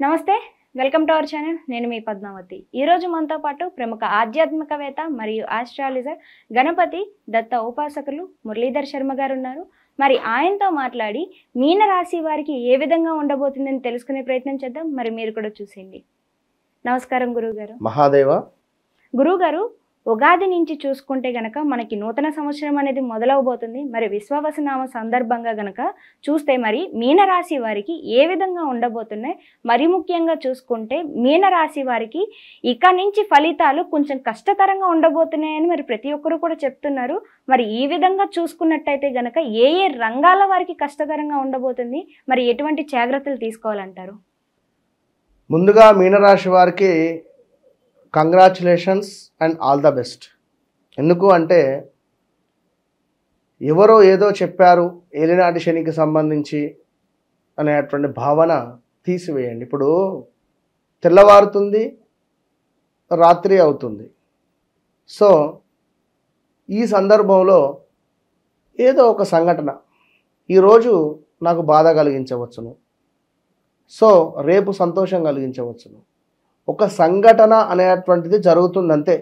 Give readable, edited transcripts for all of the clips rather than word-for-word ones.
నమస్తే, welcome to our channel. నేను మీ పద్మావతి. ఈరోజు మనతో పాటు ప్రముఖ ఆధ్యాత్మికవేత్త మరియు ఆస్ట్రాలజర్ గణపతి దత్త ఉపాసకులు మురళీధర్ శర్మ గారు ఉన్నారు. మరి ఆయనతో మాట్లాడి మీనరాశి వారికి ఏ విధంగా ఉండబోతుందని తెలుసుకునే ప్రయత్నం చేద్దాం. మరి మీరు కూడా చూసేయండి. నమస్కారం గురువుగారు. మహాదేవ. గురువుగారు, ఉగాది నుంచి చూసుకుంటే గనక మనకి నూతన సంవత్సరం అనేది మొదలవబోతుంది. మరి విశ్వవసనామ సందర్భంగా గనక చూస్తే మరి మీనరాశి వారికి ఏ విధంగా ఉండబోతున్నాయి, మరి ముఖ్యంగా చూసుకుంటే మీనరాశి వారికి ఇక నుంచి ఫలితాలు కొంచెం కష్టతరంగా ఉండబోతున్నాయని మరి ప్రతి ఒక్కరు కూడా చెప్తున్నారు. మరి ఈ విధంగా చూసుకున్నట్టయితే గనక ఏ ఏ రంగాల వారికి కష్టతరంగా ఉండబోతుంది, మరి ఎటువంటి జాగ్రత్తలు తీసుకోవాలంటారు? ముందుగా మీనరాశి వారికి congratulations and all the best. ఎందుకు అంటే ఎవరో ఏదో చెప్పారు ఏలినాటి శనికి సంబంధించి అనేటువంటి భావన తీసివేయండి. ఇప్పుడు తెల్లవారుతుంది, రాత్రి అవుతుంది. సో ఈ సందర్భంలో ఏదో ఒక సంఘటన ఈరోజు నాకు బాధ కలిగించవచ్చును, సో రేపు సంతోషం కలిగించవచ్చును. ఒక సంఘటన అనేటువంటిది జరుగుతుందంతే.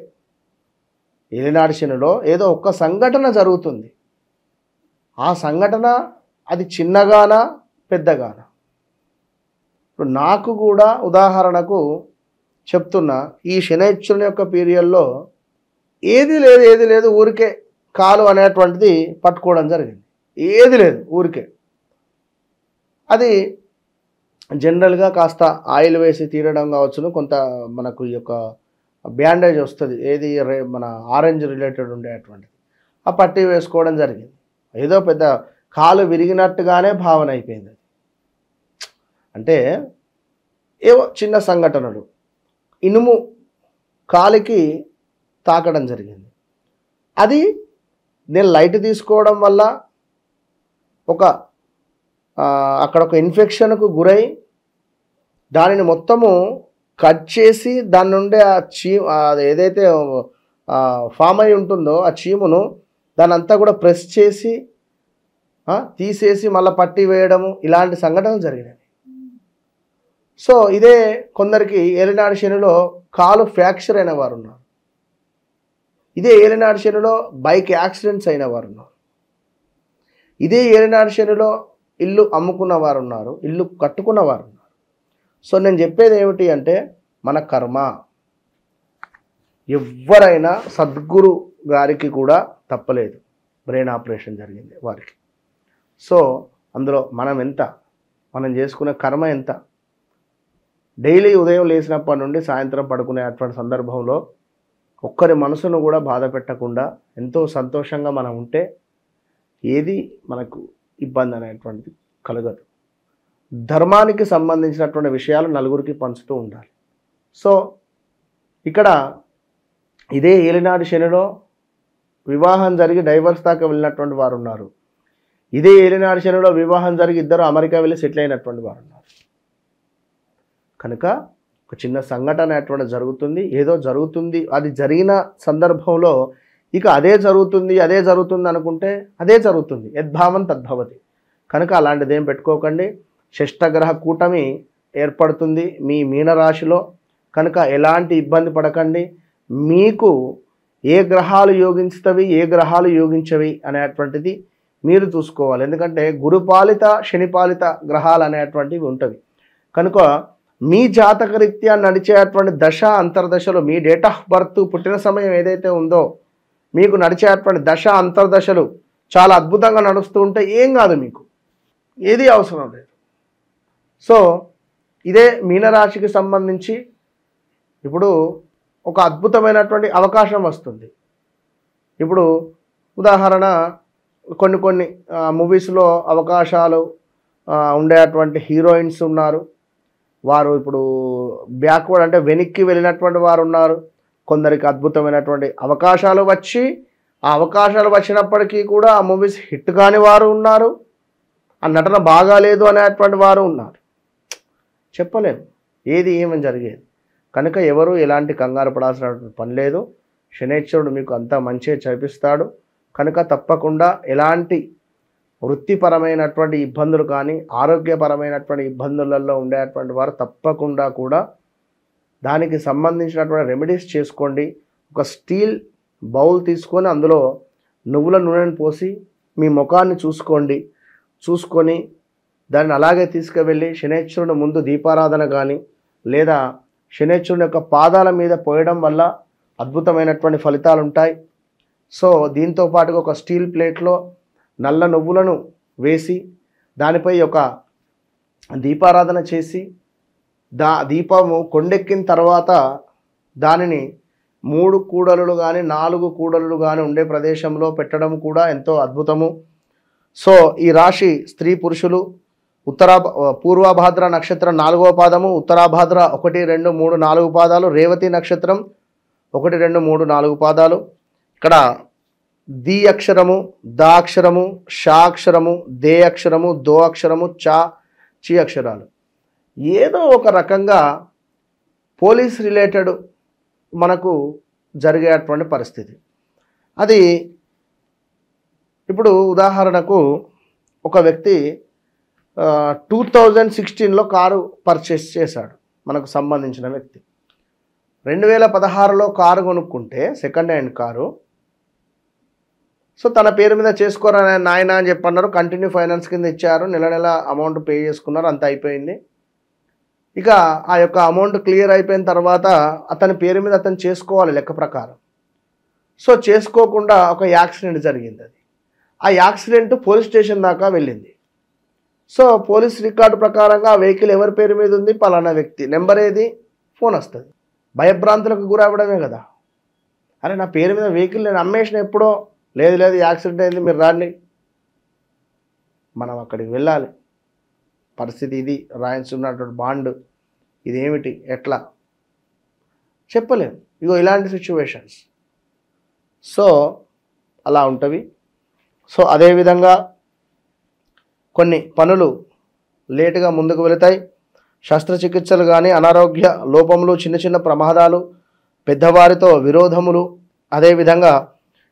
ఏలినాటి శనిలో ఏదో ఒక సంఘటన జరుగుతుంది. ఆ సంఘటన అది చిన్నగానా పెద్దగానా? ఇప్పుడు నాకు కూడా ఉదాహరణకు చెప్తున్నా, ఈ శనైశ్వరుని యొక్క పీరియడ్లో ఏది లేదు ఊరికే కాలు అనేటువంటిది పట్టుకోవడం జరిగింది. ఏది లేదు ఊరికే. అది జనరల్గా కాస్త ఆయిల్ వేసి తీరడం కావచ్చును. కొంత మనకు ఈ యొక్క బ్యాండేజ్ వస్తుంది, ఏది మన ఆరెంజ్ రిలేటెడ్ ఉండేటువంటిది. ఆ పట్టీ వేసుకోవడం జరిగింది. ఏదో పెద్ద కాలు విరిగినట్టుగానే భావన అయిపోయింది. అది అంటే ఏవో చిన్న సంఘటనలు, ఇనుము కాలికి తాకడం జరిగింది. అది నేను లైట్ తీసుకోవడం వల్ల అక్కడ ఒక ఇన్ఫెక్షన్కు గురై దానిని మొత్తము కట్ చేసి దాని నుండి ఆ ఏదైతే ఫామ్ అయి ఉంటుందో ఆ చీమును దాని అంతా కూడా ప్రెస్ చేసి తీసేసి మళ్ళీ పట్టి వేయడము, ఇలాంటి సంఘటనలు జరిగినాయి. సో ఇదే కొందరికి ఏలినాటి శనిలో కాలు ఫ్రాక్చర్ అయిన వారు ఉన్నారు. ఇదే ఏలినాటి శనిలో బైక్ యాక్సిడెంట్స్ అయిన వారు ఉన్నారు. ఇదే ఏలినాటి శనిలో ఇల్లు అమ్ముకున్న వారు ఉన్నారు, ఇల్లు కట్టుకున్న వారు ఉన్నారు. సో నేను చెప్పేది ఏమిటి అంటే, మన కర్మ. ఎవరైనా సద్గురు గారికి కూడా తప్పలేదు, బ్రెయిన్ ఆపరేషన్ జరిగింది వారికి. సో అందులో మనం చేసుకునే కర్మ ఎంత? డైలీ ఉదయం లేచినప్పటి నుండి సాయంత్రం పడుకునేటువంటి సందర్భంలో ఒక్కరి మనసును కూడా బాధ పెట్టకుండా ఎంతో సంతోషంగా మనం ఉంటే ఏది మనకు ఇబ్బంది అనేటువంటిది కలగదు. ధర్మానికి సంబంధించినటువంటి విషయాలు నలుగురికి పంచుతూ ఉండాలి. సో ఇక్కడ ఇదే ఏలినాటి శనిలో వివాహం జరిగి డైవర్స్ దాకా వెళ్ళినటువంటి వారు ఉన్నారు. ఇదే ఏలినాటి శనిలో వివాహం జరిగి ఇద్దరు అమెరికా వెళ్ళి సెటిల్ అయినటువంటి వారు ఉన్నారు. కనుక ఒక చిన్న సంఘటన అనేటువంటి జరుగుతుంది, ఏదో జరుగుతుంది. అది జరిగిన సందర్భంలో ఇక అదే జరుగుతుంది అనుకుంటే అదే జరుగుతుంది. యద్భావం తద్భవతి. కనుక అలాంటిది ఏం పెట్టుకోకండి. షష్టగ్రహ కూటమి ఏర్పడుతుంది మీ మీనరాశిలో. కనుక ఎలాంటి ఇబ్బంది పడకండి. మీకు ఏ గ్రహాలు యోగించుతవి, ఏ గ్రహాలు యోగించవి అనేటువంటిది మీరు చూసుకోవాలి. ఎందుకంటే గురుపాలిత శనిపాలిత గ్రహాలు అనేటువంటివి ఉంటవి. కనుక మీ జాతకరీత్యా నడిచేటువంటి దశ అంతర్దశలు, మీ డేట్ ఆఫ్ బర్త్ పుట్టిన సమయం ఏదైతే ఉందో మీకు నడిచేటువంటి దశ అంతర్దశలు చాలా అద్భుతంగా నడుస్తూ ఉంటే ఏం కాదు, మీకు ఏది అవసరం లేదు. సో ఇదే మీనరాశికి సంబంధించి ఇప్పుడు ఒక అద్భుతమైనటువంటి అవకాశం వస్తుంది. ఇప్పుడు ఉదాహరణ కొన్ని మూవీస్లో అవకాశాలు ఉండేటువంటి హీరోయిన్స్ ఉన్నారు. వారు ఇప్పుడు బ్యాక్వర్డ్ అంటే వెనక్కి వెళ్ళినటువంటి వారు ఉన్నారు. కొందరికి అద్భుతమైనటువంటి అవకాశాలు వచ్చి ఆ అవకాశాలు వచ్చినప్పటికీ కూడా ఆ మూవీస్ హిట్ కాని వారు ఉన్నారు. ఆ నటన బాగాలేదు అనేటువంటి వారు ఉన్నారు. చెప్పలేము ఏది ఏమని జరిగేది. కనుక ఎవరు ఎలాంటి కంగారు పడాల్సిన పని లేదు. శనైశ్వరుడు మీకు అంతా మంచిగా చేపిస్తాడు. కనుక తప్పకుండా ఎలాంటి వృత్తిపరమైనటువంటి ఇబ్బందులు కానీ ఆరోగ్యపరమైనటువంటి ఇబ్బందులలో ఉండేటువంటి వారు తప్పకుండా కూడా దానికి సంబంధించినటువంటి రెమెడీస్ చేసుకోండి. ఒక స్టీల్ బౌల్ తీసుకొని అందులో నువ్వుల నూనెను పోసి మీ ముఖాన్ని చూసుకొని దాన్ని అలాగే తీసుకువెళ్ళి శనైశ్వరుని ముందు దీపారాధన కానీ లేదా శనైశ్వరుని యొక్క పాదాల మీద పోయడం వల్ల అద్భుతమైనటువంటి ఫలితాలు ఉంటాయి. సో దీంతో పాటుగా ఒక స్టీల్ ప్లేట్లో నల్ల నువ్వులను వేసి దానిపై ఒక దీపారాధన చేసి దీపము కొండెక్కిన తర్వాత దానిని 3 కూడలులు కానీ 4 కూడలులు కానీ ఉండే ప్రదేశంలో పెట్టడం కూడా ఎంతో అద్భుతము. సో ఈ రాశి స్త్రీ పురుషులు పూర్వభాద్ర నక్షత్రం 4వ పాదము, ఉత్తరాభాద్ర 1, 2, 3, 4 పాదాలు, రేవతి నక్షత్రం 1, 2, 3, 4 పాదాలు. ఇక్కడ ది అక్షరము, ద అక్షరము, షా అక్షరము, దే అక్షరము, దో అక్షరము, చి అక్షరాలు. ఏదో ఒక రకంగా పోలీస్ రిలేటెడ్ మనకు జరిగేటువంటి పరిస్థితి. అది ఇప్పుడు ఉదాహరణకు ఒక వ్యక్తి 2016లో కారు పర్చేస్ చేశాడు. మనకు సంబంధించిన వ్యక్తి 2016లో కారు కొనుక్కుంటే సెకండ్ హ్యాండ్ కారు. సో తన పేరు మీద చేసుకోరా నాయన అని చెప్పన్నారు. కంటిన్యూ ఫైనాన్స్ కింద ఇచ్చారు. నెల అమౌంట్ పే చేసుకున్నారు. అంత అయిపోయింది. ఇక ఆ యొక్క అమౌంట్ క్లియర్ అయిపోయిన తర్వాత అతని పేరు మీద అతను చేసుకోవాలి లెక్క ప్రకారం. సో చేసుకోకుండా ఒక యాక్సిడెంట్ జరిగింది. ఆ యాక్సిడెంట్ పోలీస్ స్టేషన్ దాకా వెళ్ళింది. సో పోలీస్ రికార్డు ప్రకారంగా ఆ వెహికల్ ఎవరి పేరు మీద ఉంది, పలానా వ్యక్తి నెంబర్ ఏది, ఫోన్ వస్తుంది. భయభ్రాంతులకు గురవ్వడమే కదా. అరే నా పేరు మీద వెహికల్ నేను అమ్మేసిన ఎప్పుడో, లేదు యాక్సిడెంట్ అయింది మీరు రాండి. మనం అక్కడికి వెళ్ళాలి. పరిస్థితి ఇది, రాయించున్నటువంటి బాండ్ ఇదేమిటి, ఎట్లా చెప్పలేము. ఇగో ఇలాంటి సిచ్యువేషన్స్. సో అలా ఉంటవి. సో అదేవిధంగా కొన్ని పనులు లేటుగా ముందుకు వెళతాయి. శస్త్రచికిత్సలు కానీ, అనారోగ్య లోపములు, చిన్న ప్రమాదాలు, పెద్దవారితో విరోధములు, అదేవిధంగా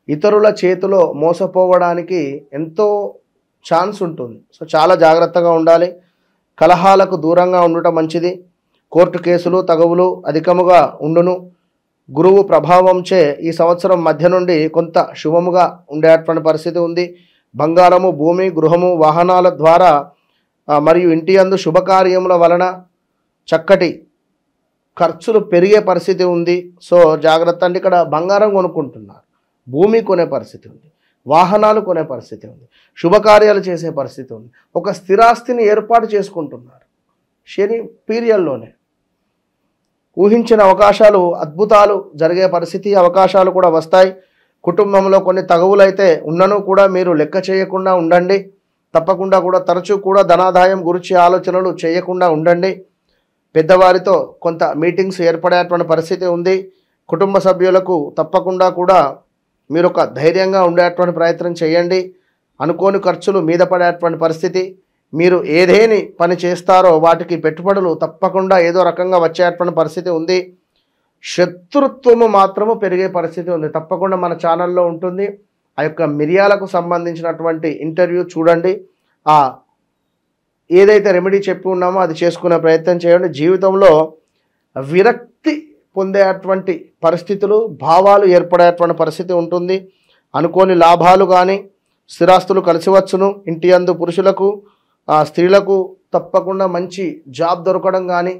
ఇతరుల చేతిలో మోసపోవడానికి ఎంతో ఛాన్స్ ఉంటుంది. సో చాలా జాగ్రత్తగా ఉండాలి. కలహాలకు దూరంగా ఉండటం మంచిది. కోర్టు కేసులు తగవులు అధికముగా ఉండును. గురువు ప్రభావంచే ఈ సంవత్సరం మధ్య నుండి కొంత శుభముగా ఉండేటువంటి పరిస్థితి ఉంది. బంగారము, భూమి, గృహము, వాహనాల ద్వారా మరియు ఇంటి యందు శుభకార్యముల వలన చక్కటి ఖర్చులు పెరిగే పరిస్థితి ఉంది. సో జాగ్రత్త. అంటే ఇక్కడ బంగారం కొనుక్కుంటున్నారు, భూమి కొనే పరిస్థితి ఉంది, వాహనాలు కొనే పరిస్థితి ఉంది, శుభకార్యాలు చేసే పరిస్థితి ఉంది, ఒక స్థిరాస్తిని ఏర్పాటు చేసుకుంటున్నారు. శని పీరియడ్లోనే ఊహించిన అవకాశాలు, అద్భుతాలు జరిగే పరిస్థితి, అవకాశాలు కూడా వస్తాయి. కుటుంబంలో కొన్ని తగవులు అయితే ఉన్నను కూడా మీరు లెక్క చేయకుండా ఉండండి. తప్పకుండా కూడా తరచూ కూడా ధనాదాయం గురించి ఆలోచనలు చేయకుండా ఉండండి. పెద్దవారితో కొంత మీటింగ్స్ ఏర్పడేటువంటి పరిస్థితి ఉంది. కుటుంబ సభ్యులకు తప్పకుండా కూడా మీరు ఒక ధైర్యంగా ఉండేటువంటి ప్రయత్నం చేయండి. అనుకోని ఖర్చులు మీద పడేటువంటి పరిస్థితి. మీరు ఏదేని పని చేస్తారో వాటికి పెట్టుబడులు తప్పకుండా ఏదో రకంగా వచ్చేటువంటి పరిస్థితి ఉంది. శత్రుత్వము మాత్రము పెరిగే పరిస్థితి ఉంది. తప్పకుండా మన ఛానల్లో ఉంటుంది. ఆ యొక్క మిరియాలకు సంబంధించినటువంటి ఇంటర్వ్యూ చూడండి. ఏదైతే రెమెడీ చెప్పి ఉన్నామో అది చేసుకునే ప్రయత్నం చేయండి. జీవితంలో విరక్తి పొందేటువంటి పరిస్థితులు, భావాలు ఏర్పడేటువంటి పరిస్థితి ఉంటుంది. అనుకోని లాభాలు కానీ, స్థిరాస్తులు కలిసి వచ్చును. ఇంటి యందు పురుషులకు, స్త్రీలకు తప్పకుండా మంచి జాబ్ దొరకడం కానీ,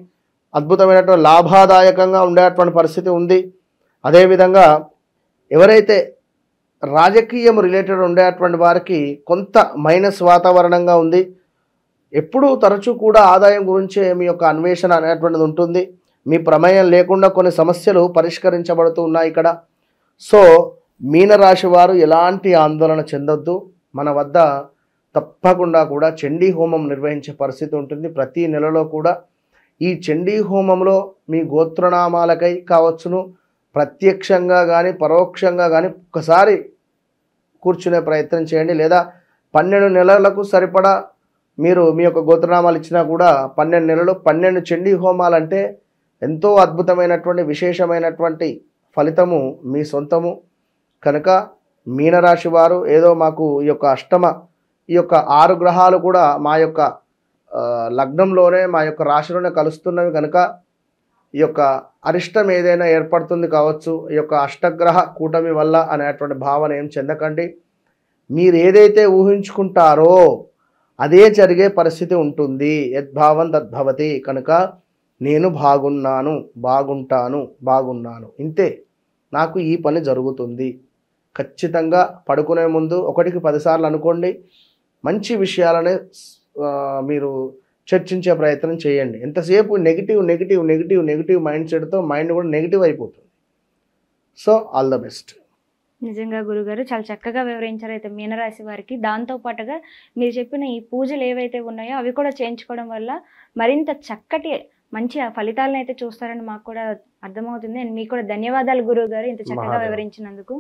అద్భుతమైనటువంటి లాభదాయకంగా ఉండేటువంటి పరిస్థితి ఉంది. అదేవిధంగా ఎవరైతే రాజకీయం రిలేటెడ్ ఉండేటువంటి వారికి కొంత మైనస్ వాతావరణంగా ఉంది. ఎప్పుడూ తరచూ కూడా ఆదాయం గురించే మీ యొక్క అన్వేషణ అనేటువంటిది ఉంటుంది. మీ ప్రమేయం లేకుండా కొన్ని సమస్యలు పరిష్కరించబడుతూ ఉన్నాయి ఇక్కడ. సో మీనరాశి వారు ఎలాంటి ఆందోళన చెందొద్దు. మన వద్ద తప్పకుండా కూడా చండీ హోమం నిర్వహించే పరిస్థితి ఉంటుంది. ప్రతి నెలలో కూడా ఈ చండీ హోమంలో మీ గోత్రనామాలకై కావచ్చును, ప్రత్యక్షంగా కానీ పరోక్షంగా కానీ ఒక్కసారి కూర్చునే ప్రయత్నం చేయండి. లేదా 12 నెలలకు సరిపడా మీరు మీ యొక్క గోత్రనామాలు ఇచ్చినా కూడా 12 నెలలు 12 చండీ హోమాలంటే ఎంతో అద్భుతమైనటువంటి విశేషమైనటువంటి ఫలితము మీ సొంతము. కనుక మీనరాశి వారు ఏదో మాకు ఈ యొక్క అష్టమ ఈ యొక్క 6 గ్రహాలు కూడా మా యొక్క లగ్నంలోనే మా యొక్క రాశిలోనే కలుస్తున్నవి కనుక ఈ యొక్క అరిష్టం ఏదైనా ఏర్పడుతుంది కావచ్చు, ఈ యొక్క అష్టగ్రహ కూటమి వల్ల అనేటువంటి భావన ఏం చెందకండి. మీరు ఏదైతే ఊహించుకుంటారో అదే జరిగే పరిస్థితి ఉంటుంది. యద్భావం తద్భవతి. కనుక నేను బాగున్నాను, బాగున్నాను, ఇంతే, నాకు ఈ పని జరుగుతుంది. ఖచ్చితంగా పడుకునే ముందు 1కి 10 సార్లు అనుకోండి. మంచి విషయాలనే మీరు చర్చించే ప్రయత్నం చేయండి. ఎంతసేపు నెగిటివ్ మైండ్ సెట్తో మైండ్ కూడా నెగిటివ్ అయిపోతుంది. So all the best. నిజంగా గురుగారు చాలా చక్కగా వివరించారు అయితే మీనరాశి వారికి. దాంతో పాటుగా మీరు చెప్పిన ఈ పూజలు ఏవైతే ఉన్నాయో అవి కూడా చేయించుకోవడం వల్ల మరింత చక్కటి మంచి ఫలితాలను అయితే చూస్తారని మాకు కూడా అర్థమవుతుంది. అండ్ మీకు కూడా ధన్యవాదాలు గురువు గారు ఇంత చక్కగా వివరించినందుకు.